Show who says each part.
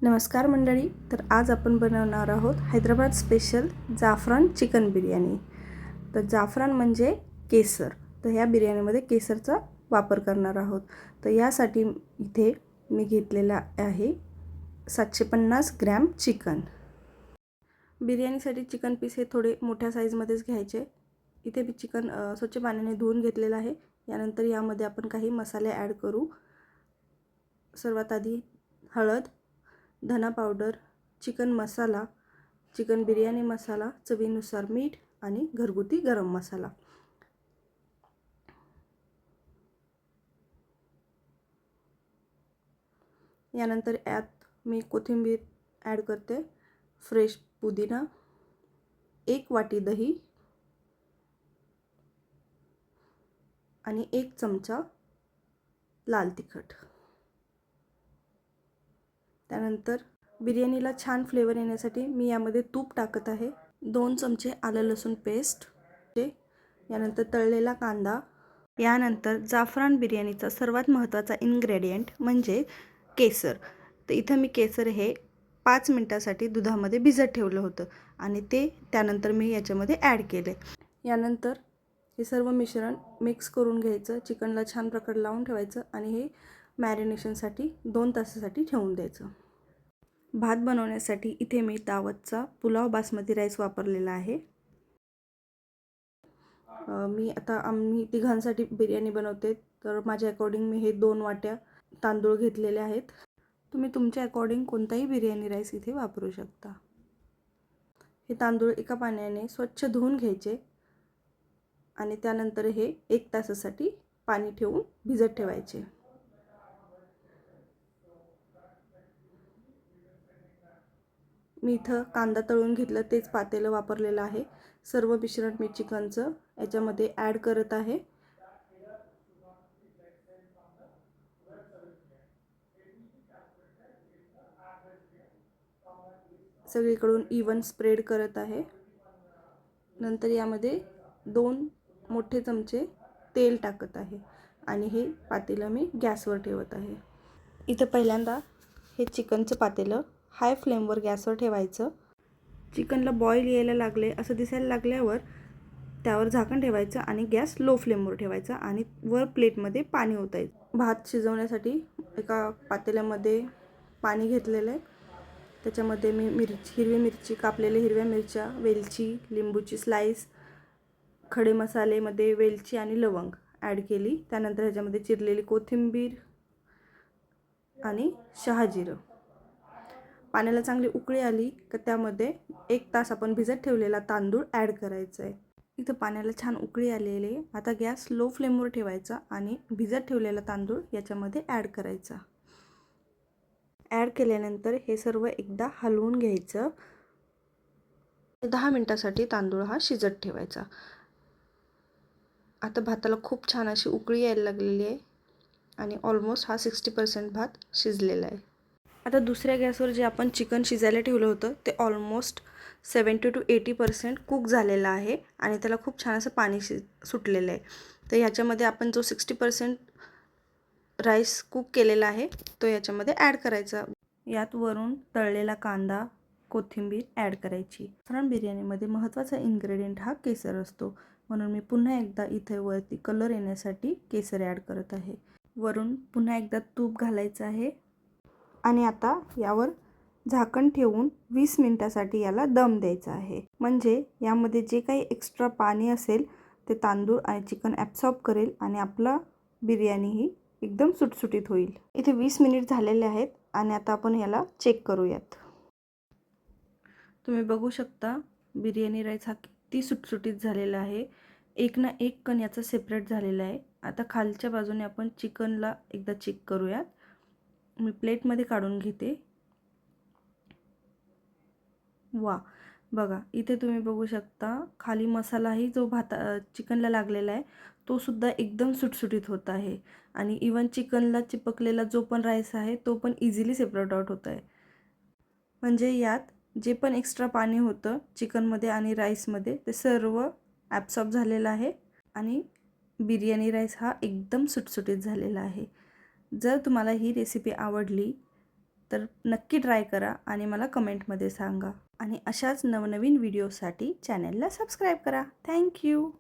Speaker 1: नमस्कार मंडळी. तर आज आपण बनवणार आहोत हैदराबाद स्पेशल जाफरान चिकन बिर्याणी. तर जाफरान म्हणजे केसर. तर ह्या बिर्याणीमध्ये केसरचा वापर करणार आहोत. तर यासाठी इथे मी घेतलेला आहे 750 ग्रॅम चिकन. बिर्याणीसाठी चिकन पीस हे थोडे मोठ्या साईजमध्येच घ्यायचे. इथे मी चिकन स्वच्छ पाण्याने धुवून घेतलेलं आहे. यानंतर यामध्ये आपण काही मसाले ॲड करू. सर्वात आधी हळद, धना पावडर, चिकन मसाला, चिकन बिर्याणी मसाला, चवीनुसार मीठ आणि घरगुती गरम मसाला. यानंतर यात मी कोथिंबीर ॲड करते, फ्रेश पुदिना, 1 वाटी दही आणि 1 चमचा लाल तिखट. त्यानंतर बिर्याणीला छान फ्लेवर येण्यासाठी मी यामध्ये तूप टाकत आहे. 2 चमचे आलं लसूण पेस्ट, यानंतर तळलेला कांदा. यानंतर जाफरान बिर्याणीचा सर्वात महत्त्वाचा इन्ग्रेडियंट म्हणजे केसर. तर इथं मी केसर हे 5 मिनिटासाठी दुधामध्ये भिजत ठेवलं होतं आणि ते त्यानंतर मी याच्यामध्ये ॲड केले. यानंतर हे सर्व मिश्रण मिक्स करून घ्यायचं, चिकनला छान प्रकारे लावून ठेवायचं आणि हे मॅरिनेशनसाठी 2 तासासाठी ठेवून द्यायचं. भात बनवण्यासाठी इथे मी दावतचा पुलाव बासमती राईस वापरलेला आहे. मी आता आम्ही तिघांसाठी बिर्याणी बनवते, तर माझ्या अकॉर्डिंग मी हे 2 वाट्या तांदूळ घेतलेले आहेत. तुम्ही तुमच्या अकॉर्डिंग कोणताही बिर्याणी राईस इथे वापरू शकता. हे तांदूळ एका पाण्याने स्वच्छ धुवून घ्यायचे आणि त्यानंतर हे 1 तासासाठी पाणी ठेवून भिजत ठेवायचे. मी इथं कांदा तळून घेतलं, तेच पातेलं वापरलेलं आहे. सर्व मिश्रण मी चिकनचं याच्यामध्ये ॲड करत आहे. सगळीकडून इवन स्प्रेड करत आहे. नंतर यामध्ये 2 मोठे चमचे तेल टाकत आहे आणि हे पातेलं मी गॅसवर ठेवत आहे. इथं पहिल्यांदा हे चिकनचं पातेलं हाय फ्लेमवर गॅसवर ठेवायचं. चिकनला बॉईल यायला लागले असं दिसायला लागल्यावर त्यावर झाकण ठेवायचं आणि गॅस लो फ्लेमवर ठेवायचा आणि वर प्लेटमध्ये पाणी ओतायचं. भात शिजवण्यासाठी एका पातेल्यामध्ये पाणी घेतलेलं आहे. त्याच्यामध्ये मी हिरवी मिरची, कापलेले हिरव्या मिरच्या, वेलची, लिंबूची स्लाईस, खडे मसालेमध्ये वेलची आणि लवंग ॲड केली. त्यानंतर ह्याच्यामध्ये चिरलेली कोथिंबीर आणि शहाजिरं. पाण्याला चांगली उकळी आली की त्यामध्ये 1 तास आपण भिजत ठेवलेला तांदूळ ॲड करायचा आहे. इथं पाण्याला छान उकळी आलेली आहे. आता गॅस लो फ्लेमवर ठेवायचा आणि भिजत ठेवलेला तांदूळ याच्यामध्ये ॲड करायचा. ॲड केल्यानंतर हे सर्व एकदा हलवून घ्यायचं. 10 मिनिटासाठी तांदूळ हा शिजत ठेवायचा. आता भाताला खूप छान अशी उकळी यायला लागलेली आहे आणि ऑलमोस्ट हा 60% भात शिजलेला आहे. आता दुसऱ्या गॅसवर जे आपण चिकन शिजायला ठेवलं होतं ते ऑलमोस्ट 70 to 80% कुक झालेलं आहे आणि त्याला खूप छान असं पाणी सुटलेलं आहे. तर याच्यामध्ये आपण जो 60% राईस कुक केलेला आहे तो याच्यामध्ये ॲड करायचा. यात वरून तळलेला कांदा, कोथिंबीर ॲड करायची. जाफरान बिर्याणीमध्ये महत्त्वाचा इन्ग्रेडियंट हा केसर असतो, म्हणून मी पुन्हा एकदा इथे वरती कलर येण्यासाठी केसर ॲड करत आहे. वरून पुन्हा एकदा तूप घालायचं आहे आणि आता यावर झाकण ठेवून 20 मिनिटासाठी याला दम द्यायचा आहे. म्हणजे यामध्ये जे काही एक्स्ट्रा पाणी असेल ते तांदूळ आणि चिकन ॲब्सॉर्ब करेल आणि आपला बिर्याणी ही एकदम सुटसुटीत होईल. इथे 20 मिनिट झालेले आहेत आणि आता आपण याला चेक करूयात. तुम्ही बघू शकता बिर्याणी राईस हा किती सुटसुटीत झालेला आहे. एक ना एक कण याचा सेपरेट झालेला आहे. आता खालच्या बाजूने आपण चिकनला एकदा चेक करूयात. मी प्लेटमध्ये काढून घेते. वा, बघा इथे तुम्ही बघू शकता खाली मसालाही जो चिकनला लागलेला आहे तो सुद्धा एकदम सुटसुटीत होत आहे आणि इवन चिकनला चिपकलेला जो पण राईस आहे तो पण इझिली सेपरेट आउट होत आहे. म्हणजे यात जे पण एक्स्ट्रा पाणी होतं चिकनमध्ये आणि राईसमध्ये ते सर्व ॲब्सॉर्ब झालेलं आहे आणि बिर्याणी राईस हा एकदम सुटसुटीत झालेला आहे. जर तुम्हाला ही रेसिपी आवडली तर नक्की ट्राय करा आणि मला कमेंटमध्ये सांगा. आणि अशाच नवनवीन व्हिडिओसाठी चॅनलला सबस्क्राईब करा. थँक्यू.